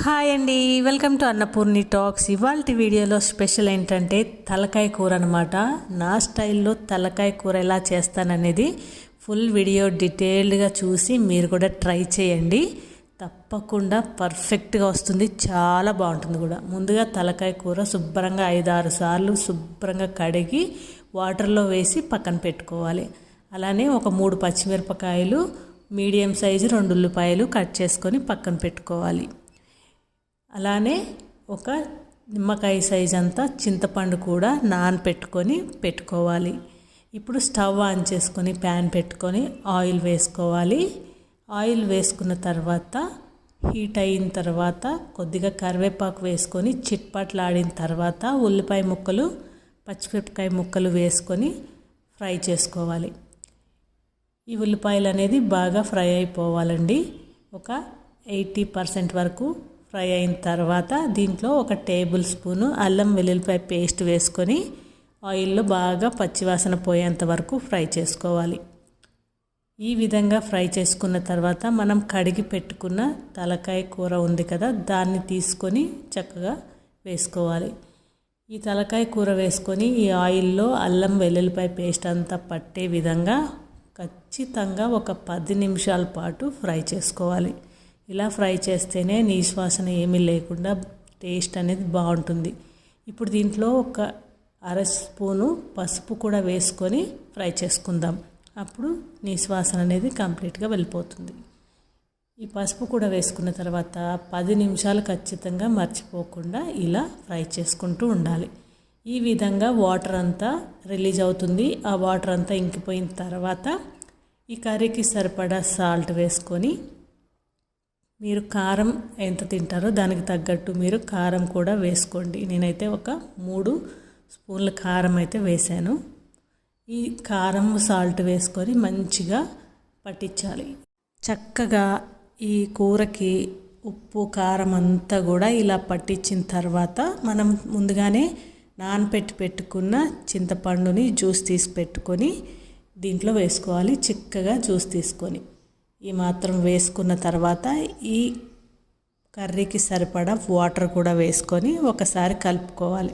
Hi అండి, welcome to Annapurni talks. ఇవాళ వీడియోలో స్పెషల్ ఏంటంటే తలకాయ కూర అనమాట. నా స్టైల్లో తలకాయ కూర ఎలా చేస్తాననేది ఫుల్ వీడియో డీటెయిల్డ్గా చూసి మీరు కూడా ట్రై చేయండి. తప్పకుండా పర్ఫెక్ట్గా వస్తుంది, చాలా బాగుంటుంది కూడా. ముందుగా తలకాయ కూర శుభ్రంగా 5-6 సార్లు శుభ్రంగా కడిగి వాటర్లో వేసి పక్కన పెట్టుకోవాలి. అలానే ఒక 3 పచ్చిమిరపకాయలు, మీడియం సైజు 2 ఉల్లిపాయలు కట్ చేసుకొని పక్కన పెట్టుకోవాలి. అలానే ఒక నిమ్మకాయ సైజ్ అంతా చింతపండు కూడా నానపెట్టుకొని పెట్టుకోవాలి. ఇప్పుడు స్టవ్ ఆన్ చేసుకొని ప్యాన్ పెట్టుకొని ఆయిల్ వేసుకోవాలి. ఆయిల్ వేసుకున్న తర్వాత హీట్ అయిన తర్వాత కొద్దిగా కరివేపాకు వేసుకొని చిట్పట్లాడిన తర్వాత ఉల్లిపాయ ముక్కలు, పచ్చిమిరపకాయ ముక్కలు వేసుకొని ఫ్రై చేసుకోవాలి. ఈ ఉల్లిపాయలు అనేది బాగా ఫ్రై అయిపోవాలండి. ఒక 80% వరకు ఫ్రై అయిన తర్వాత దీంట్లో ఒక టేబుల్ స్పూను అల్లం వెల్లుల్లిపాయ పేస్ట్ వేసుకొని ఆయిల్లో బాగా పచ్చివాసన పోయేంత వరకు ఫ్రై చేసుకోవాలి. ఈ విధంగా ఫ్రై చేసుకున్న తర్వాత మనం కడిగి పెట్టుకున్న తలకాయ కూర ఉంది కదా, దాన్ని తీసుకొని చక్కగా వేసుకోవాలి. ఈ తలకాయ కూర వేసుకొని ఈ ఆయిల్లో అల్లం వెల్లుల్లిపాయ పేస్ట్ అంతా పట్టే విధంగా ఖచ్చితంగా ఒక 10 నిమిషాల పాటు ఫ్రై చేసుకోవాలి. ఇలా ఫ్రై చేస్తేనే నీసు వాసన ఏమీ లేకుండా టేస్ట్ అనేది బాగుంటుంది. ఇప్పుడు దీంట్లో ఒక 1/2 స్పూను పసుపు కూడా వేసుకొని ఫ్రై చేసుకుందాం. అప్పుడు నీసు వాసన అనేది కంప్లీట్గా వెళ్ళిపోతుంది. ఈ పసుపు కూడా వేసుకున్న తర్వాత 10 నిమిషాలు ఖచ్చితంగా మర్చిపోకుండా ఇలా ఫ్రై చేసుకుంటూ ఉండాలి. ఈ విధంగా వాటర్ అంతా రిలీజ్ అవుతుంది. ఆ వాటర్ అంతా ఇంకిపోయిన తర్వాత ఈ కర్రీకి సరిపడా సాల్ట్ వేసుకొని, మీరు కారం ఎంత తింటారో దానికి తగ్గట్టు మీరు కారం కూడా వేసుకోండి. నేనైతే ఒక 3 స్పూన్ల కారం అయితే వేసాను. ఈ కారం సాల్ట్ వేసుకొని మంచిగా పట్టించాలి. చక్కగా ఈ కూరకి ఉప్పు కారం అంతా కూడా ఇలా పట్టించిన తర్వాత మనం ముందుగానే నానపెట్టి పెట్టుకున్న చింతపండుని జ్యూస్ తీసి పెట్టుకొని దీంట్లో వేసుకోవాలి. చిక్కగా జ్యూస్ తీసుకొని ఈ మాత్రం వేసుకున్న తర్వాత ఈ కర్రీకి సరిపడా వాటర్ కూడా వేసుకొని ఒకసారి కలుపుకోవాలి.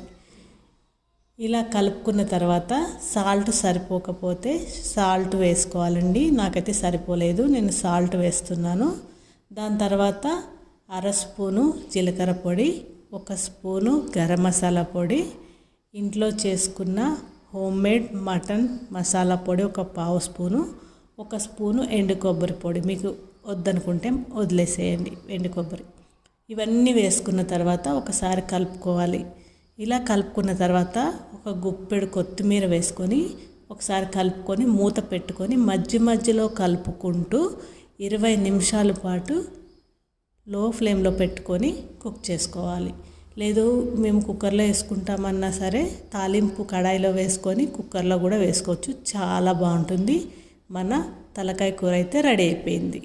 ఇలా కలుపుకున్న తర్వాత సాల్ట్ సరిపోకపోతే సాల్ట్ వేసుకోవాలండి. నాకైతే సరిపోలేదు, నేను సాల్ట్ వేస్తున్నాను. దాని తర్వాత 1/2 స్పూను జీలకర్ర పొడి, 1 స్పూను గరం మసాలా పొడి, ఇంట్లో చేసుకున్న హోమ్మేడ్ మటన్ మసాలా పొడి 1/4 స్పూను, 1 స్పూను ఎండు కొబ్బరి పొడి. మీకు వద్దనుకుంటే వదిలేసేయండి ఎండు కొబ్బరి. ఇవన్నీ వేసుకున్న తర్వాత ఒకసారి కలుపుకోవాలి. ఇలా కలుపుకున్న తర్వాత ఒక గుప్పెడు కొత్తిమీర వేసుకొని ఒకసారి కలుపుకొని మూత పెట్టుకొని మధ్యలో కలుపుకుంటూ 20 నిమిషాల పాటు లో ఫ్లేమ్లో పెట్టుకొని కుక్ చేసుకోవాలి. లేదు మేము కుక్కర్లో వేసుకుంటామన్నా సరే తాలింపు కడాయిలో వేసుకొని కుక్కర్లో కూడా వేసుకోవచ్చు, చాలా బాగుంటుంది. మన తలకాయ కూర అయితే రెడీ అయిపోయింది.